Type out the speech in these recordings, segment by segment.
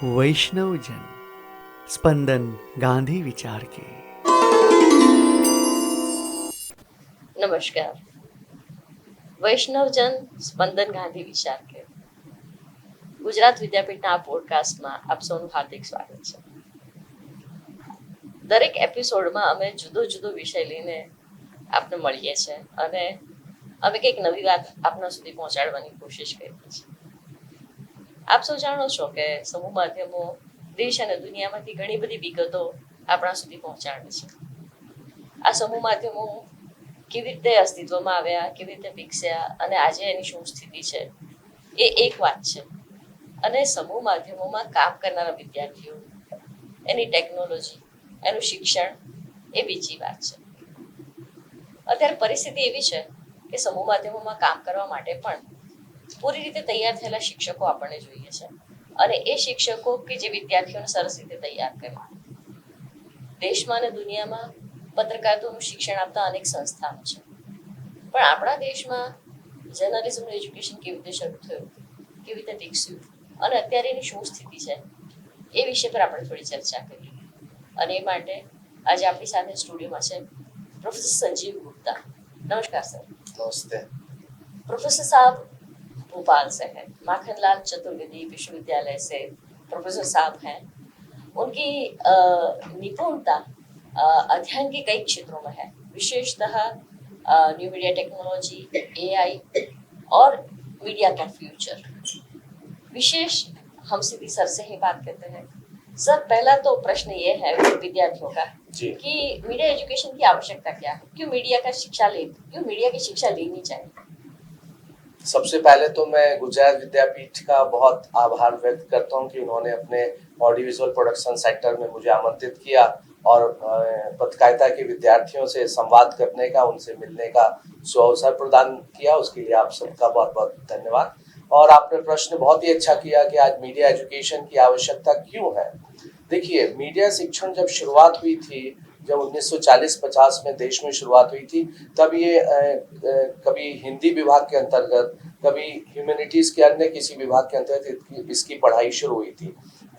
वैष्णव जन स्पंदन गांधी विचार के। નમસ્કાર. વૈષ્ણવજન સ્પંદન ગાંધી વિચાર કે ગુજરાત વિદ્યાપીઠના આ પોડકાસ્ટમાં આપ સૌનું હાર્દિક સ્વાગત છે. દરેક એપિસોડમાં અમે જુદો જુદો વિષય લઈને આપને મળીએ છીએ અને અમે કંઈક નવી વાત આપના સુધી પહોંચાડવાની કોશિશ કરીએ છીએ. આપ સૌ જાણો છો કે સમૂહ માધ્યમો દેશ અને દુનિયામાંથી ઘણી બધી વિગતો આપણા સુધી પહોંચાડે છે. આ સમૂહ માધ્યમો કેવી રીતે અસ્તિત્વમાં આવ્યા, કેવી રીતે વિકસ્યા અને આજે એની શું સ્થિતિ છે એ એક વાત છે. અને સમૂહ માધ્યમોમાં કામ કરનારા વિદ્યાર્થીઓ, એની ટેકનોલોજી, એનું શિક્ષણ એ બીજી વાત છે. અત્યારે પરિસ્થિતિ એવી છે કે સમૂહ માધ્યમોમાં કામ કરવા માટે પણ પૂરી રીતે તૈયાર થયેલા શિક્ષકો આપણને જોઈએ છે અને એ શિક્ષકો કે જે વિદ્યાર્થીઓને સરસ રીતે તૈયાર કરે. દેશમાં અને દુનિયામાં પત્રકારત્વનું શિક્ષણ આપતા અનેક સંસ્થાઓ છે, પણ આપણા દેશમાં જર્નલિઝમનું એજ્યુકેશન કેવી રીતે શરૂ થયું, કેવી રીતે વિકસ્યું અને અત્યારે એની શું સ્થિતિ છે એ વિષય પર આપણે થોડી ચર્ચા કરીએ. અને એ માટે આજે આપણી સાથે સ્ટુડિયોમાં છે પ્રોફેસર संजीव गुप्ता. नमस्कार सर. नमस्ते. प्रोफेसर साहब भोपाल से हैं, माखनलाल चतुर्वेदी विश्वविद्यालय से प्रोफेसर साहब हैं. उनकी निपुणता अध्ययन के कई क्षेत्रों में है, विशेषतः न्यू मीडिया टेक्नोलॉजी, एआई और मीडिया का फ्यूचर. विशेष हम सीधी सर से ही बात करते हैं. सर, पहला तो प्रश्न ये है विद्यार्थियों का कि मीडिया एजुकेशन की आवश्यकता क्या है, क्यों मीडिया की शिक्षा लेनी चाहिए? सबसे पहले तो मैं गुजरात विद्यापीठ का बहुत आभार व्यक्त करता हूं कि उन्होंने अपने ऑडियो विजुअल प्रोडक्शन सेक्टर में मुझे आमंत्रित किया और पत्रकारिता के विद्यार्थियों से संवाद करने का, उनसे मिलने का सुअवसर प्रदान किया. उसके लिए आप सबका बहुत बहुत धन्यवाद. और आपने प्रश्न बहुत ही अच्छा किया कि आज मीडिया एजुकेशन की आवश्यकता क्यों है. देखिए, मीडिया शिक्षण जब शुरुआत हुई थी, जब 1940-50 में देश में शुरुआत हुई थी, तब ये कभी हिंदी विभाग के अंतर्गत, कभी ह्यूमैनिटीज के अन्य किसी विभाग के अंतर्गत इसकी पढ़ाई शुरू हुई थी.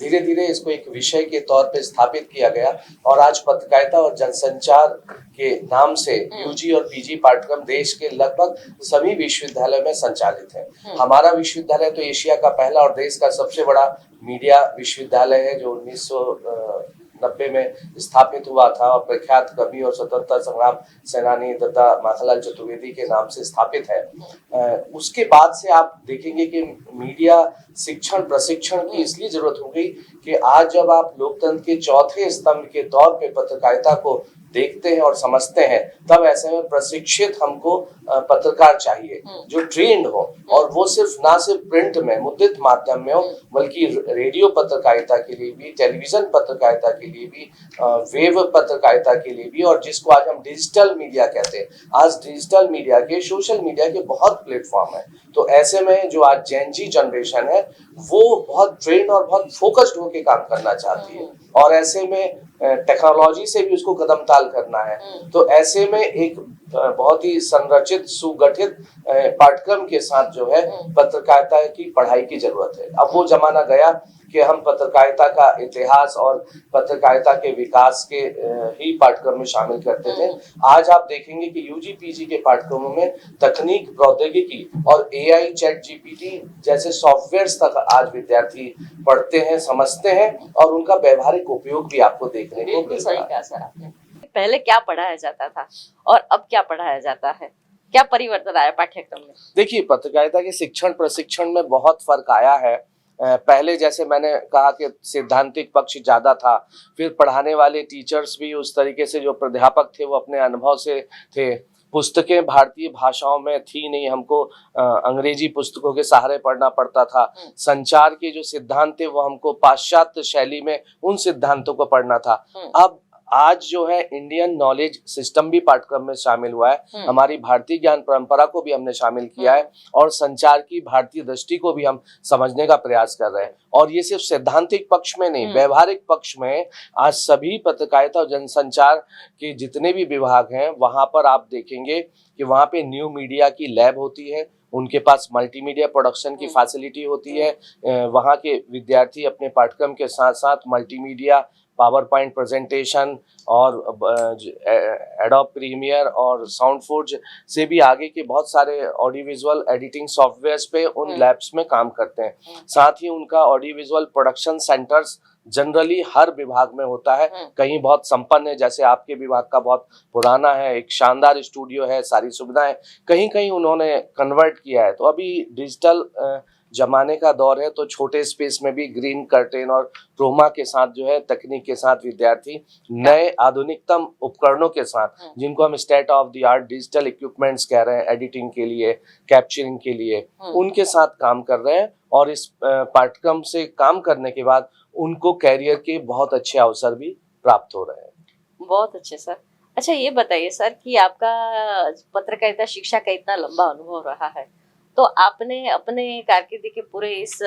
धीरे धीरे इसको एक विषय के तौर पे स्थापित किया गया और आज पत्रकारिता और जनसंचार के नाम से यूजी और पीजी पाठ्यक्रम देश के लगभग सभी विश्वविद्यालयों में संचालित है. हमारा विश्वविद्यालय तो एशिया का पहला और देश का सबसे बड़ा मीडिया विश्वविद्यालय है, जो 1990 में स्थापित हुआ था और प्रख्यात कवि और स्वतंत्रता संग्राम सेनानी दादा माखनलाल चतुर्वेदी के नाम से स्थापित है. उसके बाद से आप देखेंगे कि मीडिया शिक्षण प्रशिक्षण की इसलिए जरूरत हो गई कि आज जब आप लोकतंत्र के चौथे स्तंभ के तौर पे पत्रकारिता को देखते हैं और समझते हैं, तब ऐसे में प्रशिक्षित हमको पत्रकार चाहिए जो ट्रेंड हो, और वो ना सिर्फ प्रिंट में मुद्रित माध्यम में हो, बल्कि रेडियो पत्रकारिता के लिए भी, टेलीविजन पत्रकारिता के लिए भी, वेब पत्रकारिता के लिए भी, और जिसको आज हम डिजिटल मीडिया कहते हैं. आज डिजिटल मीडिया के, सोशल मीडिया के बहुत प्लेटफॉर्म है. तो ऐसे में जो आज जेन जी जनरेशन है वो बहुत ट्रेंड और बहुत फोकस्ड होकर काम करना चाहती है, और ऐसे में टेक्नोलॉजी से भी उसको कदम ताल करना है. तो ऐसे में एक बहुत ही संरचित सुगठित पाठ्यक्रम के साथ जो है पत्रकारिता की पढ़ाई की जरूरत है. अब वो जमाना गया कि हम पत्रकारिता का इतिहास और पत्रकारिता के विकास के ही पाठ्यक्रम में शामिल करते थे. आज आप देखेंगे कि यूजी पीजी के पाठ्यक्रमों में तकनीक, प्रौद्योगिकी और एआई, चैट जीपीटी जैसे सॉफ्टवेयर्स तक आज विद्यार्थी पढ़ते हैं, समझते हैं और उनका व्यवहारिक उपयोग भी आपको देखने को मिलता है. सही कहा सर आपने. पहले क्या पढ़ाया जाता था और अब क्या पढ़ाया जाता है, क्या परिवर्तन आया पाठ्यक्रम में? देखिए, पत्रकारिता के शिक्षण प्रशिक्षण में बहुत फर्क आया है. पहले जैसे मैंने कहा कि सैद्धांतिक पक्ष ज्यादा था, फिर पढ़ाने वाले टीचर्स भी उस तरीके से, जो प्राध्यापक थे वो अपने अनुभव से थे. पुस्तकें भारतीय भाषाओं में थी नहीं, हमको अंग्रेजी पुस्तकों के सहारे पढ़ना पड़ता था. संचार के जो सिद्धांत थे वो हमको पाश्चात्य शैली में उन सिद्धांतों को पढ़ना था. अब आज जो है इंडियन नॉलेज सिस्टम भी पाठ्यक्रम में शामिल हुआ है, हमारी भारतीय ज्ञान परंपरा को भी हमने शामिल किया है और संचार की भारतीय दृष्टि को भी हम समझने का प्रयास कर रहे हैं। और ये सिर्फ सैद्धांतिक पक्ष में नहीं, व्यवहारिक पक्ष में आज सभी पत्रकारिता और जनसंचार के जितने भी विभाग हैं वहां पर आप देखेंगे कि वहां पे न्यू मीडिया की लैब होती है, उनके पास मल्टीमीडिया प्रोडक्शन की फैसिलिटी होती है। वहाँ के विद्यार्थी अपने पाठ्यक्रम के साथ साथ मल्टीमीडिया, पावर पॉइंट प्रेजेंटेशन और एडोब प्रीमियर और साउंडफोर्ज से भी आगे के बहुत सारे ऑडियो विजुअल एडिटिंग सॉफ्टवेयर्स पे उन लैब्स में काम करते हैं। साथ ही उनका audio visual production centers generally हर विभाग में होता है, कहीं बहुत संपन्न है, जैसे आपके विभाग का बहुत पुराना है, एक शानदार स्टूडियो है, सारी सुविधाएं, कहीं कहीं उन्होंने कन्वर्ट किया है। तो अभी डिजिटल जमाने का दौर है, तो छोटे स्पेस में भी ग्रीन कर्टेन और क्रोमा के साथ जो है तकनीक के साथ विद्यार्थी नए आधुनिकतम उपकरणों के साथ, जिनको हम state of the art digital equipments कह रहे हैं एडिटिंग के लिए, कैप्चरिंग के लिए, उनके साथ काम कर रहे हैं। और इस पाठ्यक्रम से काम करने के बाद उनको कैरियर के बहुत अच्छे अवसर भी प्राप्त हो रहे हैं। बहुत अच्छे सर। अच्छा ये बताइए सर कि आपका पत्रकारिता शिक्षा का इतना लंबा अनुभव रहा है, तो आपने अपने कारकिर्दी के पूरे इस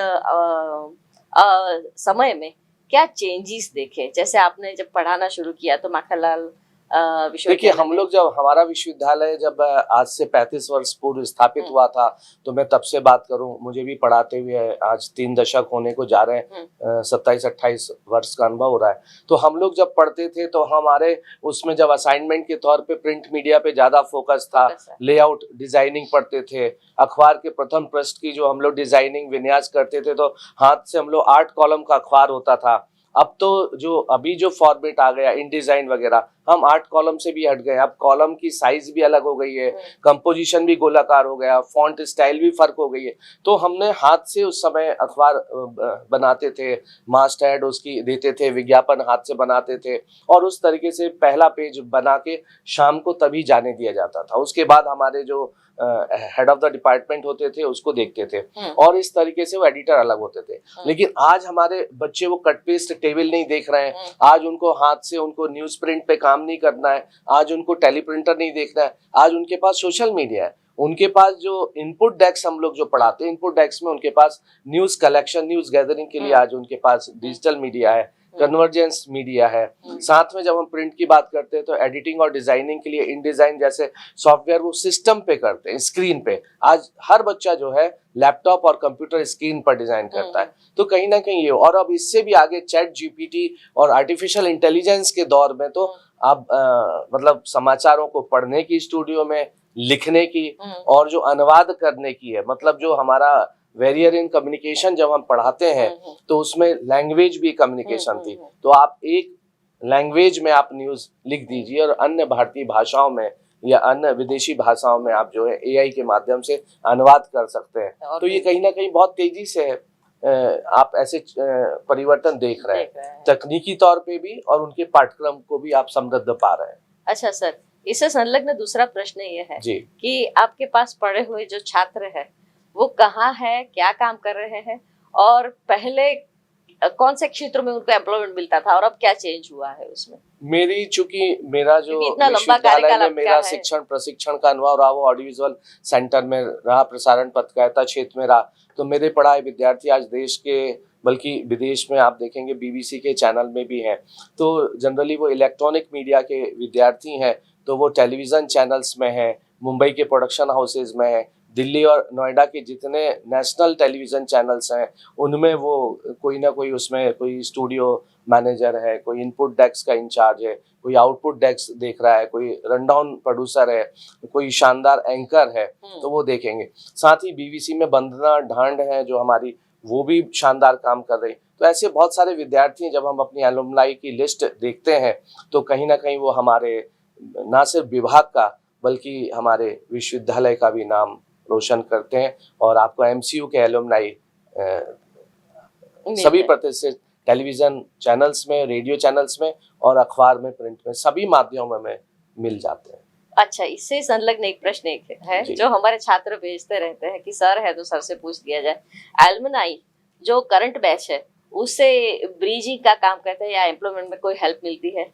समय में क्या चेंजेस देखे? जैसे आपने जब पढ़ाना शुरू किया तो माखनलाल देखिए, हम लोग जब हमारा विश्वविद्यालय जब आज से 35 वर्ष पूर्व स्थापित हुआ था, तो मैं तब से बात करूं, मुझे भी पढ़ाते हुए आज 3 दशक होने को जा रहे हैं, 27-28 वर्ष का अनुभव हो रहा है। तो हम लोग जब पढ़ते थे तो हमारे उसमें जब असाइनमेंट के तौर पे प्रिंट मीडिया पे ज्यादा फोकस था, लेआउट डिजाइनिंग पढ़ते थे, अखबार के प्रथम पृष्ठ की जो हम लोग डिजाइनिंग विन्यास करते थे तो हाथ से हम लोग 8 कॉलम का अखबार होता था। अब तो अभी जो फॉर्मेट आ गया इन डिजाइन वगैरह, हम 8 कॉलम से भी हट गए। अब कॉलम की साइज भी अलग हो गई है, कंपोजिशन भी गोलाकार हो गया, फॉन्ट स्टाइल भी फर्क हो गई है। तो हमने हाथ से उस समय अखबार बनाते थे, मास्ट हेड उसकी देते थे, विज्ञापन हाथ से बनाते थे और उस तरीके से पहला पेज बना के शाम को तभी जाने दिया जाता था। उसके बाद हमारे जो हेड ऑफ द डिपार्टमेंट होते थे उसको देखते थे और इस तरीके से वो एडिटर अलग होते थे। लेकिन आज हमारे बच्चे वो कट पेस्ट टेबल नहीं देख रहे हैं, आज उनको हाथ से उनको न्यूज प्रिंट पे काम नहीं करना है, आज उनको टेलीप्रिंटर नहीं देखना है, आज उनके पास सोशल मीडिया है, उनके पास जो इनपुट डेस्क हम लोग जो पढ़ाते हैं, इनपुट डेस्क में उनके पास न्यूज कलेक्शन, न्यूज गैदरिंग के लिए आज उनके पास डिजिटल मीडिया है, कन्वर्जेंस मीडिया है। साथ में जब हम प्रिंट की बात करते हैं तो एडिटिंग और डिजाइनिंग के लिए इन डिजाइन जैसे सॉफ्टवेयर वो सिस्टम पे करते हैं, स्क्रीन पे। आज हर बच्चा जो है लैपटॉप और कंप्यूटर स्क्रीन पर डिजाइन करता है। तो कहीं ना कहीं ये, और अब इससे भी आगे चैट जीपीटी और आर्टिफिशियल इंटेलिजेंस के दौर में तो आप मतलब समाचारों को पढ़ने की, स्टूडियो में लिखने की और जो अनुवाद करने की है, मतलब जो हमारा वेरियर इन कम्युनिकेशन जब हम पढ़ाते हैं तो उसमें लैंग्वेज भी कम्युनिकेशन थी। तो आप एक लैंग्वेज में आप न्यूज लिख दीजिए और अन्य भारतीय भाषाओं में या अन्य विदेशी भाषाओं में आप जो है एआई के माध्यम से अनुवाद कर सकते हैं। तो ये कहीं ना कहीं बहुत तेजी से आप ऐसे परिवर्तन देख रहे हैं, तकनीकी तौर पे भी और उनके पाठ्यक्रम को भी आप समृद्ध पा रहे हैं। अच्छा सर, इससे संलग्न दूसरा प्रश्न ये है कि आपके पास पढ़े हुए जो छात्र है वो कहाँ है, क्या काम कर रहे हैं और पहले कौन से क्षेत्र में उनको एम्प्लॉयमेंट मिलता था और अब क्या चेंज हुआ है उसमें? चूंकि मेरा जो विश्वविद्यालय में मेरा शिक्षण प्रशिक्षण का अनुभव रहा वो ऑडियो विजुअल सेंटर में रहा, प्रसारण पत्रकारिता क्षेत्र में रहा, तो मेरे पढ़ाए विद्यार्थी आज देश के बल्कि विदेश में आप देखेंगे बीबीसी के चैनल में भी हैं। तो जनरली वो इलेक्ट्रॉनिक मीडिया के विद्यार्थी हैं, तो वो टेलीविजन चैनल्स में हैं, मुंबई के प्रोडक्शन हाउसेज में हैं, दिल्ली और नोएडा के जितने नेशनल टेलीविजन चैनल्स हैं उनमें वो कोई ना कोई उसमें कोई स्टूडियो मैनेजर है, कोई इनपुट डेस्क का इंचार्ज है, कोई आउटपुट डेस्क देख रहा है, कोई रनडाउन प्रोड्यूसर है, कोई शानदार एंकर है, तो वो देखेंगे। साथ ही बीबीसी में वंदना ढांड है जो हमारी, वो भी शानदार काम कर रही। तो ऐसे बहुत सारे विद्यार्थी हैं, जब हम अपनी एलुमनाई की लिस्ट देखते हैं तो कहीं ना कहीं वो हमारे ना सिर्फ विभाग का बल्कि हमारे विश्वविद्यालय का भी नाम रोशन करते हैं। और आपको एमसीयू के एलुमनाई सभी प्रतिष्ठित टेलीविजन चैनल्स में, रेडियो चैनल्स में और अखबार में, प्रिंट में, सभी माध्यमों में मिल जाते हैं। अच्छा, इससे संलग्न एक प्रश्न एक है जो हमारे छात्र भेजते रहते हैं कि सर है तो सर से पूछ दिया जाए, एलुमनाई जो करंट बैच है उससे ब्रिजिंग का काम करते हैं या एम्प्लॉयमेंट में कोई हेल्प मिलती है?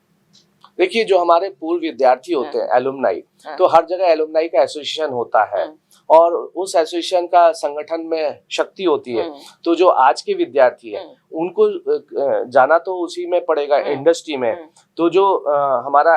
देखिए, जो हमारे पूर्व विद्यार्थी होते हैं, एलुमनाई, तो हर जगह एलुमनाई का एसोसिएशन होता है और उस एसोसिएशन का संगठन में शक्ति होती है। तो जो आज के विद्यार्थी है उनको जाना तो उसी में पड़ेगा, इंडस्ट्री में। तो जो हमारा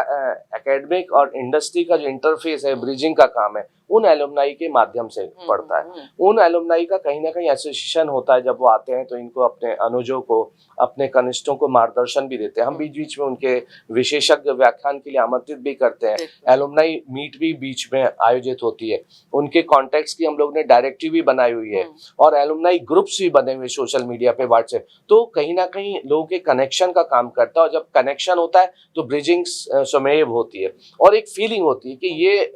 एकेडमिक और इंडस्ट्री का जो इंटरफेस है, ब्रिजिंग का काम है, उन एलुमनाई के माध्यम से पड़ता है। उन एलुमनाई का कहीं ना कहीं एसोसिएशन होता है। जब वो आते हैं तो इनको अपने अनुजों को, अपने कनिष्ठों को मार्गदर्शन भी देते हैं। हम बीच बीच में उनके विशेषज्ञ व्याख्यान के लिए आमंत्रित भी करते हैं। एलुमनाई मीट भी बीच में आयोजित होती है। उनके कॉन्टेक्ट्स की हम लोग ने डायरेक्टरी भी बनाई हुई है और एलुमनाई ग्रुप्स भी बने हुए सोशल मीडिया पे, व्हाट्सएप। तो कहीं ना कहीं लोगों के कनेक्शन का काम करता है और जब कनेक्शन होता है तो ब्रिजिंग स्वमेव होती है और एक फीलिंग होती है कि ये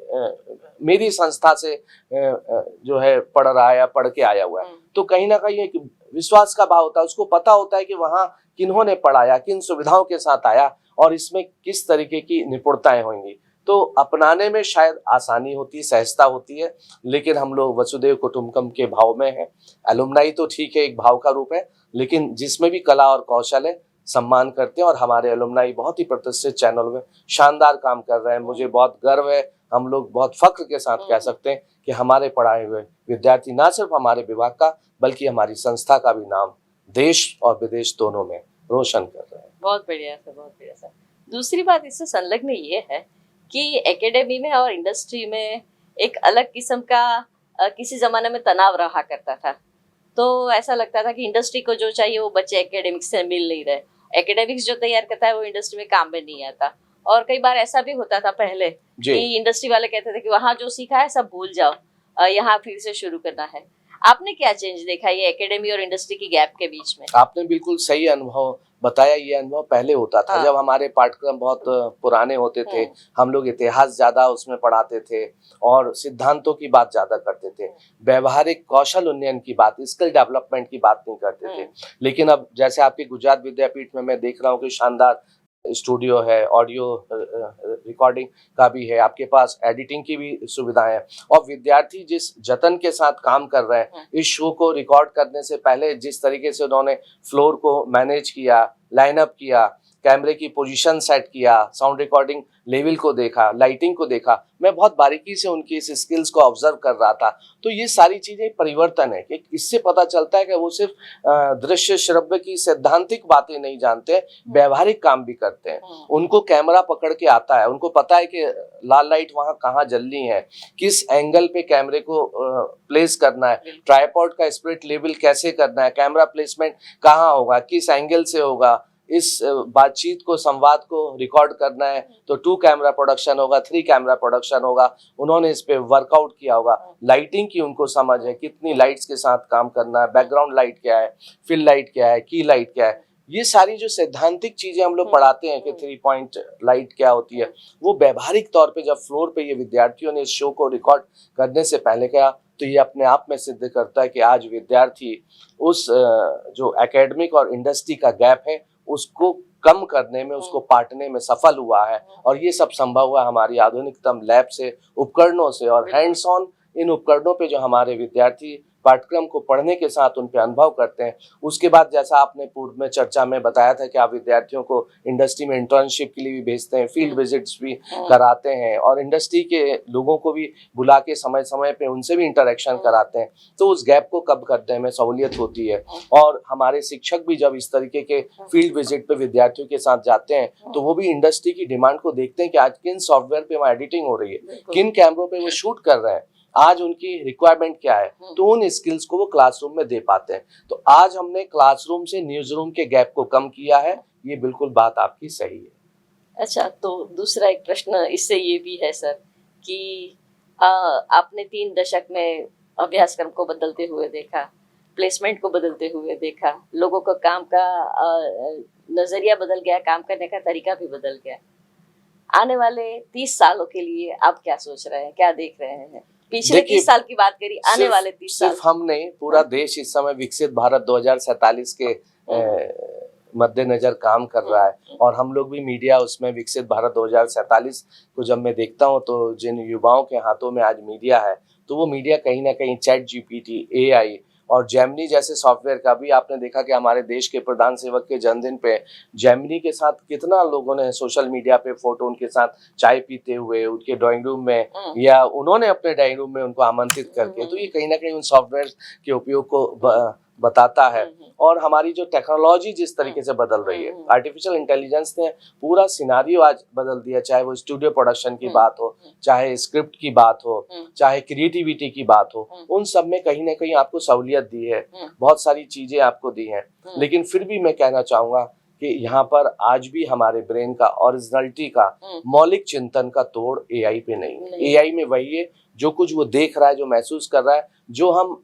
मेरी संस्था से जो है पढ़ रहा है या पढ़ के आया हुआ है। तो कहीं ना कहीं एक विश्वास का भाव होता है। उसको पता होता है कि वहाँ किन्होंने पढ़ाया, किन सुविधाओं के साथ आया और इसमें किस तरीके की निपुणताएं होंगी। तो अपनाने में शायद आसानी होती है, सहजता होती है, लेकिन हम लोग वसुदेव कुटुंबकम के भाव में हैं। एलुमनाई तो ठीक है, एक भाव का रूप है, लेकिन जिसमें भी कला और कौशल है सम्मान करते हैं और हमारे एलुमनाई बहुत ही प्रतिष्ठित चैनल में शानदार काम कर रहे हैं। मुझे बहुत गर्व है, हम लोग बहुत फख्र के साथ कह सकते हैं कि हमारे पढ़ाए हुए विद्यार्थी ना सिर्फ हमारे विभाग का बल्कि हमारी संस्था का भी नाम देश और विदेश दोनों में रोशन कर रहे हैं। बहुत बढ़िया सर, बहुत बढ़िया सर। दूसरी बात इससे संलग्न ये है कि एकेडमी में और इंडस्ट्री में एक अलग किस्म का किसी जमाने में तनाव रहा करता था। तो ऐसा लगता था कि इंडस्ट्री को जो चाहिए वो बच्चे एकेडमिक्स से मिल नहीं रहे, एकेडमिक्स जो तैयार करता है वो इंडस्ट्री में काम में नहीं आता। और कई बार ऐसा भी होता था पहले कि इंडस्ट्री वाले कहते थे कि वहाँ जो सीखा है सब भूल जाओ, यहाँ फिर से शुरू करना है। आपने क्या चेंज देखा ये एकेडमी और इंडस्ट्री की गैप के बीच में? आपने बिल्कुल सही अनुभव बताया। ये अनुभव पहले होता था जब हमारे पाठ्यक्रम बहुत पुराने होते थे, हम लोग इतिहास ज्यादा उसमें पढ़ाते थे और सिद्धांतों की बात ज्यादा करते थे, व्यवहारिक कौशल उन्नयन की बात, स्किल डेवलपमेंट की बात नहीं करते थे। लेकिन अब जैसे आपके गुजरात विद्यापीठ में मैं देख रहा हूँ कि शानदार स्टूडियो है, ऑडियो रिकॉर्डिंग का भी है, आपके पास एडिटिंग की भी सुविधाएं है और विद्यार्थी जिस जतन के साथ काम कर रहे हैं, इस शो को रिकॉर्ड करने से पहले जिस तरीके से उन्होंने फ्लोर को मैनेज किया, लाइनअप किया, कैमरे की पोजीशन सेट किया, साउंड रिकॉर्डिंग लेवल को देखा, लाइटिंग को देखा, मैं बहुत बारीकी से उनकी इस स्किल्स को ऑब्जर्व कर रहा था। तो ये सारी चीजें परिवर्तन है कि इससे पता चलता है कि वो सिर्फ दृश्य श्रव्य की सैद्धांतिक बातें नहीं जानते, व्यवहारिक काम भी करते हैं। उनको कैमरा पकड़ के आता है, उनको पता है कि लाल लाइट वहाँ कहाँ जलनी है, किस एंगल पे कैमरे को प्लेस करना है, ट्राइपॉड का स्पिरिट लेवल कैसे करना है, कैमरा प्लेसमेंट कहाँ होगा, किस एंगल से होगा, इस बातचीत को, संवाद को रिकॉर्ड करना है तो 2 कैमरा प्रोडक्शन होगा, 3 कैमरा प्रोडक्शन होगा। उन्होंने इस पे वर्कआउट किया होगा, लाइटिंग की उनको समझ है, कितनी लाइट्स के साथ काम करना है, बैकग्राउंड लाइट क्या है, फिल लाइट क्या है, की लाइट क्या है। ये सारी जो सैद्धांतिक चीजें हम लोग पढ़ाते हैं कि 3 पॉइंट लाइट क्या होती है, वो व्यवहारिक तौर पे जब फ्लोर पे ये विद्यार्थियों ने इस शो को रिकॉर्ड करने से पहले किया तो ये अपने आप में सिद्ध करता है कि आज विद्यार्थी उस जो एकेडमिक और इंडस्ट्री का गैप है उसको कम करने में, उसको पाटने में सफल हुआ है। और ये सब संभव हुआ हमारी आधुनिकतम लैब से, उपकरणों से और हैंड्स ऑन इन उपकरणों पे जो हमारे विद्यार्थी पाठ्यक्रम को पढ़ने के साथ उन पे अनुभव करते हैं। उसके बाद जैसा आपने पूर्व में चर्चा में बताया था कि आप विद्यार्थियों को इंडस्ट्री में इंटर्नशिप के लिए भी भेजते हैं, फील्ड विजिट्स भी कराते हैं और इंडस्ट्री के लोगों को भी बुला के समय समय पे उनसे भी इंटरेक्शन कराते हैं। तो उस गैप को कम करने में सहूलियत होती है। और हमारे शिक्षक भी जब इस तरीके के फील्ड विजिट पे विद्यार्थियों के साथ जाते हैं तो वो भी इंडस्ट्री की डिमांड को देखते हैं कि आज किन सॉफ्टवेयर पे वहाँ एडिटिंग हो रही है, किन कैमरों पे वो शूट कर रहे हैं, आज उनकी रिक्वायरमेंट क्या है, तो उन स्किल्स को वो क्लासरूम में दे पाते हैं। तो आज हमने क्लासरूम से न्यूज रूम के गैप को कम किया है, ये बिल्कुल बात आपकी सही है। अच्छा, तो दूसरा एक प्रश्न इससे ये भी है सर कि आपने 3 दशक में अभ्यासक्रम को बदलते हुए देखा, प्लेसमेंट को बदलते हुए देखा, लोगों को काम का नजरिया बदल गया, काम करने का तरीका भी बदल गया। आने वाले 30 सालों के लिए आप क्या सोच रहे हैं, क्या देख रहे हैं? पिछले 30 साल की बात करी, आने वाले 30 साल। सिर्फ हम नहीं, पूरा देश इस समय विकसित भारत 2047 के मद्देनजर काम कर रहा है और हम लोग भी मीडिया उसमें विकसित भारत 2047 को जब मैं देखता हूँ तो जिन युवाओं के हाथों में आज मीडिया है तो वो मीडिया कहीं ना कहीं चैट जीपीटी, AI और जेमिनी जैसे सॉफ्टवेयर का भी आपने देखा कि हमारे देश के प्रधान सेवक के जन्मदिन पे जेमिनी के साथ कितना लोगों ने सोशल मीडिया पे फोटो उनके साथ चाय पीते हुए उनके ड्राइंग रूम में या उन्होंने अपने ड्राइंग रूम में उनको आमंत्रित करके, तो ये कहीं ना कहीं उन सॉफ्टवेयर के उपयोग को बताता है। और हमारी जो टेक्नोलॉजी जिस तरीके से बदल रही है, आर्टिफिशियल इंटेलिजेंस ने पूरा सिनारियो आज बदल दिया, चाहे वो स्टूडियो प्रोडक्शन की बात हो, चाहे स्क्रिप्ट की बात हो, चाहे क्रिएटिविटी की बात हो, उन सब में कहीं ना कहीं आपको सहूलियत दी है, बहुत सारी चीजें आपको दी हैं। लेकिन फिर भी मैं कहना चाहूंगा कि यहाँ पर आज भी हमारे ब्रेन का, ओरिजिनलिटी का, मौलिक चिंतन का तोड़ एआई पे नहीं। एआई में वही है जो कुछ वो देख रहा है, जो महसूस कर रहा है, जो हम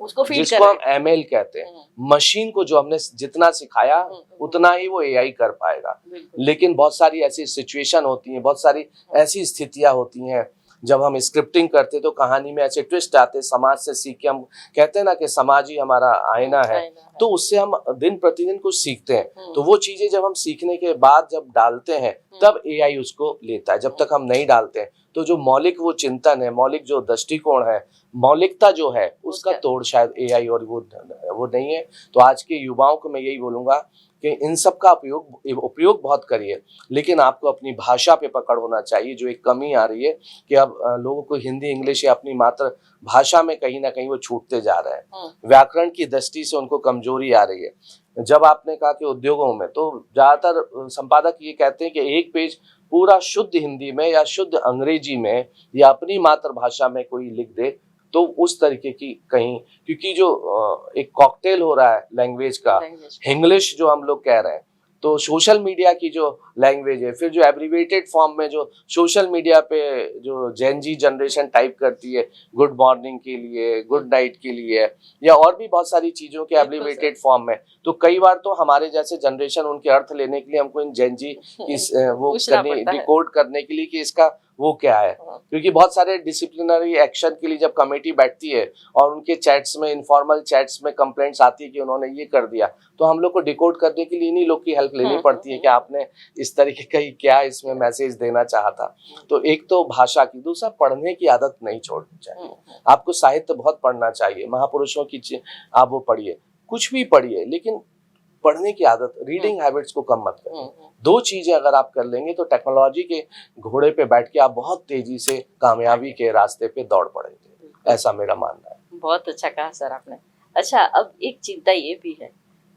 उसको जिसको हम एमएल कहते हैं, मशीन को जो हमने जितना सिखाया उतना ही वो एआई कर पाएगा। लेकिन बहुत सारी ऐसी सिचुएशन होती हैं, बहुत सारी ऐसी स्थितियां होती हैं जब हम स्क्रिप्टिंग करते तो कहानी में ऐसे ट्विस्ट आते, समाज से सीख के, हम कहते हैं ना कि समाज ही हमारा आईना है, तो उससे हम दिन प्रतिदिन कुछ सीखते हैं। तो वो चीजें जब हम सीखने के बाद जब डालते हैं तब एआई उसको लेता है। जब तक हम नहीं डालते हैं तो जो मौलिक वो चिंतन है, मौलिक जो दृष्टिकोण है, मौलिकता जो है, उसका तोड़ शायद एआई और वो नहीं है। तो आज के युवाओं को मैं यही बोलूंगा कि इन सब का उपयोग बहुत करिए, लेकिन आपको अपनी भाषा पे पकड़ होना चाहिए। जो एक कमी आ रही है कि अब लोगों को हिंदी, इंग्लिश या अपनी मातृ भाषा में कहीं ना कहीं वो छूटते जा रहे हैं, व्याकरण की दृष्टि से उनको कमजोरी आ रही है। जब आपने कहा कि उद्योगों में, तो ज्यादातर संपादक ये कहते हैं कि एक पेज पूरा शुद्ध हिंदी में या शुद्ध अंग्रेजी में या अपनी मातृभाषा में कोई लिख दे तो उस तरीके की कहीं, क्योंकि जो एक कॉकटेल हो रहा है लैंग्वेज का, इंग्लिश जो हम लोग कह रहे हैं, तो सोशल मीडिया की जो लैंग्वेज है, फिर जो एब्रिविएटेड फॉर्म में जो सोशल मीडिया पे जो जेन जी जनरेशन टाइप करती है गुड मॉर्निंग के लिए, गुड नाइट के लिए, या और भी बहुत सारी चीजों के एब्रिविएटेड फॉर्म में, तो कई बार तो हमारे जैसे जनरेशन उनके अर्थ लेने के लिए हमको इन जेन जी की वो करने, डिकोड करने के लिए कि इसका वो क्या है। क्योंकि बहुत सारे डिसिप्लिनरी एक्शन के लिए जब कमेटी बैठती है और उनके चैट्स में, इनफॉर्मल चैट्स में कंप्लेंट्स आती है कि उन्होंने ये कर दिया, तो हम लोग को डिकोड करने के लिए इन्हीं लोग की हेल्प लेनी पड़ती है कि आपने इस तरीके का क्या इसमें मैसेज देना चाहा था। तो एक तो भाषा की, दूसरा पढ़ने की आदत नहीं छोड़नी चाहिए। आपको साहित्य बहुत पढ़ना चाहिए, महापुरुषों की आप वो पढ़िए, कुछ भी पढ़िए, लेकिन पढ़ने की आदत, रीडिंग हैबिट्स को कम मत करिए। दो चीजें अगर आप कर लेंगे तो टेक्नोलॉजी के घोड़े पे बैठ के आप बहुत तेजी से कामयाबी के रास्ते पे दौड़ पड़ेंगे, ऐसा मेरा मानना है। बहुत अच्छा कहा सर आपने। अच्छा, अब एक चिंता ये भी है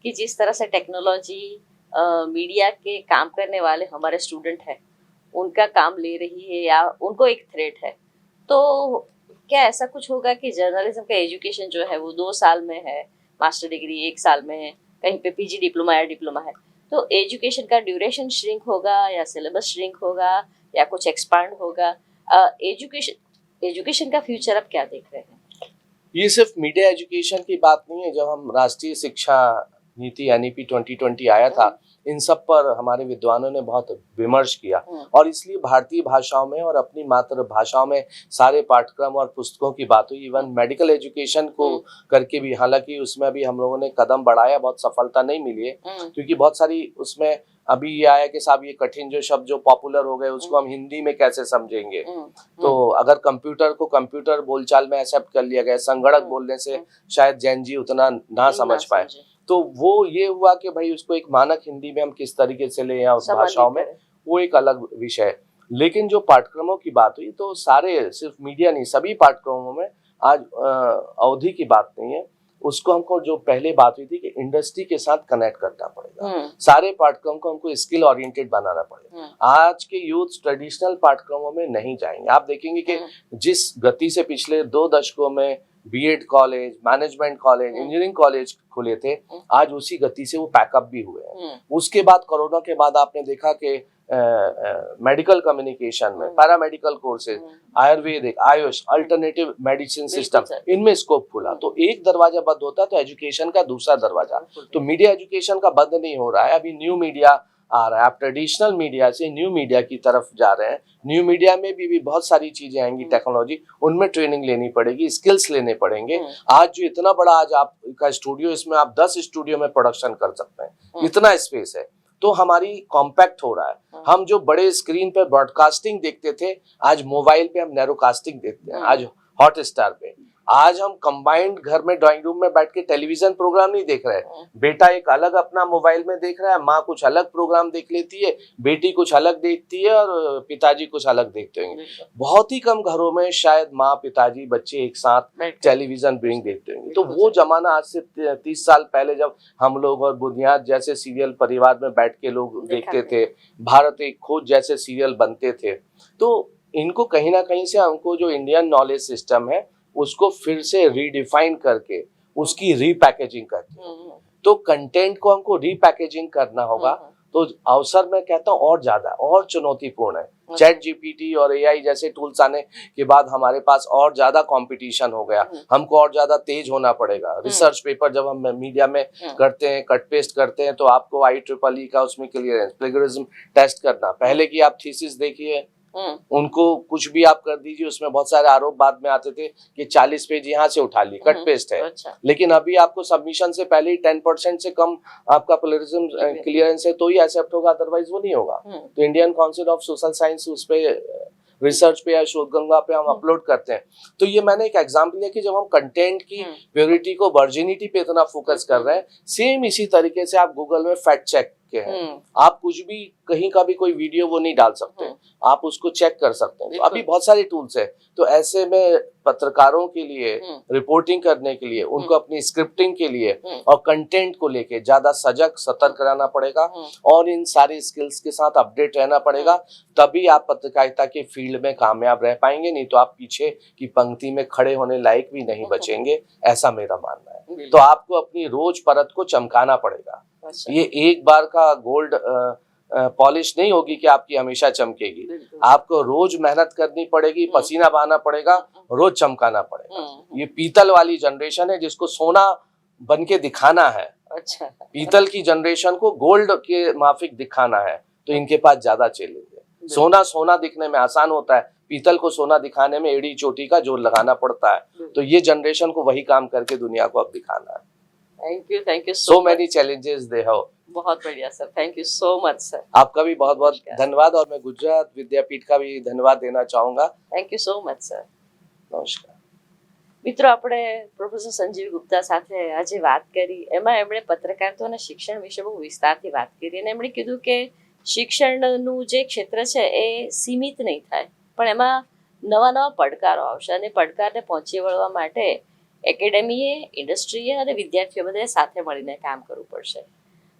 कि जिस तरह से टेक्नोलॉजी मीडिया के काम करने वाले हमारे स्टूडेंट हैं, उनका काम ले रही है या उनको एक थ्रेट है, तो क्या ऐसा कुछ होगा कि जर्नलिज्म का एजुकेशन जो है वो 2 साल में है, मास्टर डिग्री 1 साल में है, कहीं पे पीजी डिप्लोमा या डिप्लोमा है, तो एजुकेशन का ड्यूरेशन श्रिंक होगा या सिलेबस श्रिंक होगा या कुछ एक्सपांड होगा? एजुकेशन का फ्यूचर आप क्या देख रहे हैं? ये सिर्फ मीडिया एजुकेशन की बात नहीं है। जब हम राष्ट्रीय शिक्षा नीति NEP 2020 आया था, इन सब पर हमारे विद्वानों ने बहुत विमर्श किया, और इसलिए भारतीय भाषाओं में और अपनी मातृभाषाओं में सारे पाठ्यक्रम और पुस्तकों की बात हुई। इवन मेडिकल एजुकेशन को करके भी, हालांकि उसमें भी हम लोगों ने कदम बढ़ाया, बहुत सफलता नहीं मिली है, क्योंकि बहुत सारी उसमें अभी ये आया कि साहब ये कठिन जो शब्द जो पॉपुलर हो गए उसको हम हिंदी में कैसे समझेंगे। तो अगर कंप्यूटर को कंप्यूटर बोलचाल में एक्सेप्ट कर लिया गया, संगणक बोलने से शायद जैन जी उतना ना समझ पाए, तो वो ये हुआ कि भाई उसको एक मानक हिंदी में हम किस तरीके से ले या उस भाषाओं में, वो एक अलग विषय है। लेकिन जो पाठ्यक्रमों की बात हुई, तो सारे, सिर्फ मीडिया नहीं, सभी पाठ्यक्रमों में आज अवधि की बात नहीं है, उसको हमको जो पहले बात हुई थी कि इंडस्ट्री के साथ कनेक्ट करना पड़ेगा। सारे पाठ्यक्रम को हमको स्किल ओरिएंटेड बनाना पड़ेगा। आज के यूथ ट्रेडिशनल पाठ्यक्रमों में नहीं जाएंगे। आप देखेंगे कि जिस गति से पिछले 2 दशकों में B Ed college, management college, engineering college खुले थे, आज उसी गति से वो पैकअप भी हुए हैं। उसके बाद कोरोना के बाद आपने देखा कि मेडिकल कम्युनिकेशन में, paramedical courses, Ayurvedic, Ayush, alternative medicine system, इनमें स्कोप खुला। तो एक दरवाजा बंद होता तो एजुकेशन का दूसरा दरवाजा, तो मीडिया एजुकेशन का बंद नहीं हो रहा है। अभी न्यू मीडिया आ रहा है, आप ट्रेडिशनल मीडिया से न्यू मीडिया की तरफ जा रहे हैं। न्यू मीडिया में भी बहुत सारी चीजें आएंगी, टेक्नोलॉजी, उनमें ट्रेनिंग लेनी पड़ेगी, स्किल्स लेने पड़ेंगे। आज जो इतना बड़ा आज आपका स्टूडियो, इसमें आप 10 स्टूडियो में प्रोडक्शन कर सकते हैं, इतना स्पेस है। तो हमारी कॉम्पैक्ट हो रहा है। हम जो बड़े स्क्रीन पे ब्रॉडकास्टिंग देखते थे, आज मोबाइल पे हम नैरोकास्टिंग देखते हैं, आज हॉट स्टार पे। आज हम कंबाइंड घर में ड्राइंग रूम में बैठ के टेलीविजन प्रोग्राम नहीं देख रहे हैं। बेटा एक अलग अपना मोबाइल में देख रहा है, माँ कुछ अलग प्रोग्राम देख लेती है, बेटी कुछ अलग देखती है और पिताजी कुछ अलग देखते होंगे। बहुत ही कम घरों में शायद माँ पिताजी बच्चे एक साथ टेलीविजन बिंग देखते होंगे। तो वो जमाना आज से 30 साल पहले जब हम लोग और बुनियाद जैसे सीरियल परिवार में बैठ के लोग देखते थे, भारत एक खोज जैसे सीरियल बनते थे, तो इनको कहीं ना कहीं से हमको जो इंडियन नॉलेज सिस्टम है उसको फिर से रीडिफाइन करके उसकी रीपैकेजिंग करके, तो कंटेंट को हमको रीपैकेजिंग करना होगा। तो अवसर मैं कहता हूँ और ज्यादा और चुनौतीपूर्ण है। चैट जीपीटी और एआई जैसे टूल्स आने के बाद हमारे पास और ज्यादा कंपटीशन हो गया, हमको और ज्यादा तेज होना पड़ेगा। रिसर्च पेपर जब हम मीडिया में करते हैं, कट पेस्ट करते हैं, तो आपको IEEE का उसमें क्लियरेंस, प्लेगरिज्म टेस्ट करना। पहले की आप थीसिस देखिए, उनको कुछ भी आप कर दीजिए, उसमें बहुत सारे आरोप बाद में आते थे कि 40 पेज यहाँ से उठा ली, कट पेस्ट है। अच्छा। लेकिन अभी आपको सबमिशन से पहले ही 10% से कम आपका प्लेगरिज्म क्लियरेंस है तो ही एक्सेप्ट होगा, अदरवाइज वो नहीं होगा। तो Indian council of social science उस पे रिसर्च पे या शोध गंगा पे हम अपलोड करते हैं। तो ये मैंने एक एग्जांपल दिया कि जब हम कंटेंट की प्योरिटी को, वर्जिनिटी पे इतना फोकस कर रहे हैं, सेम इसी तरीके से आप गूगल में फैक्ट चेक के हैं, आप कुछ भी कहीं का भी कोई वीडियो वो नहीं डाल सकते, आप उसको चेक कर सकते हैं। तो अभी बहुत सारे टूल्स है। तो ऐसे में पत्रकारों के लिए रिपोर्टिंग करने के लिए, उनको अपनी स्क्रिप्टिंग के लिए और कंटेंट को लेके ज्यादा सजग सतर्क रहना पड़ेगा और इन सारी स्किल्स के साथ अपडेट रहना पड़ेगा। तभी आप पत्रकारिता के फील्ड में कामयाब रह पाएंगे, नहीं तो आप पीछे की पंक्ति में खड़े होने लायक भी नहीं बचेंगे, ऐसा मेरा मानना है। तो आपको अपनी रोज परत को चमकाना पड़ेगा। ये एक बार का गोल्ड पॉलिश नहीं होगी कि आपकी हमेशा चमकेगी। आपको रोज मेहनत करनी पड़ेगी, पसीना बहाना पड़ेगा, रोज चमकाना पड़ेगा। ये पीतल वाली जनरेशन है जिसको सोना बन के दिखाना है। अच्छा। पीतल की जनरेशन को गोल्ड के माफिक दिखाना है, तो इनके पास ज्यादा चैलेंज है। सोना दिखने में आसान होता है, पीतल को सोना दिखाने में एड़ी चोटी का जोर लगाना पड़ता है। तो ये जनरेशन को वही काम करके दुनिया को अब दिखाना है। Thank you so many challenges they have। बहुत बढ़िया sir, thank you so much sir. आपका भी बहुत बहुत धन्यवाद और मैं गुजरात विद्यापीठ का भी धन्यवाद देना चाहूंगा। Thank you so much sir. નમસ્કાર મિત્રો, આપણે પ્રોફેસર સંજીવ ગુપ્તા સાથે આજે વાત કરી, એમાં એમણે પત્રકારત્વ અને શિક્ષણ વિશે બહુ વિસ્તારથી વાત કરી અને એમણે કીધું કે શિક્ષણનું જે ક્ષેત્ર છે એ સીમિત નહીં થાય, પણ એમાં નવા નવા પડકારો આવશે અને પડકારને પહોંચી વળવા માટે એકેડેમીએ, ઇન્ડસ્ટ્રીએ અને વિદ્યાર્થીઓ બધે સાથે મળીને કામ કરવું પડશે.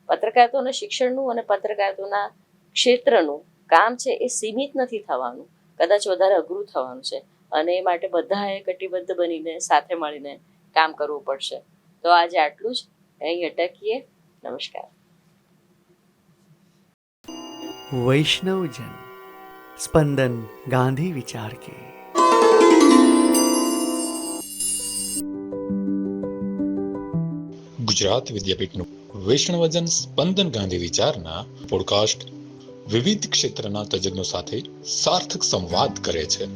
પત્રકારત્વ અને શિક્ષણનું અને પત્રકારત્વના ક્ષેત્રનું કામ છે એ સીમિત નથી થવાનું, કદાચ વધારે અઘરું થવાનું છે અને એ માટે બધાએ કટિબદ્ધ બનીને સાથે મળીને કામ કરવું પડશે. તો આજે આટલું જ, અહીં અટકીએ. નમસ્કાર. वैष्णवजन स्पंदन गांधी विचार के। ગુજરાત વિદ્યાપીઠનું વૈષ્ણવજન સ્પંદન ગાંધી વિચારના પોડકાસ્ટ વિવિધ ક્ષેત્રના તજજ્ઞો સાથે સાર્થક સંવાદ કરે છે.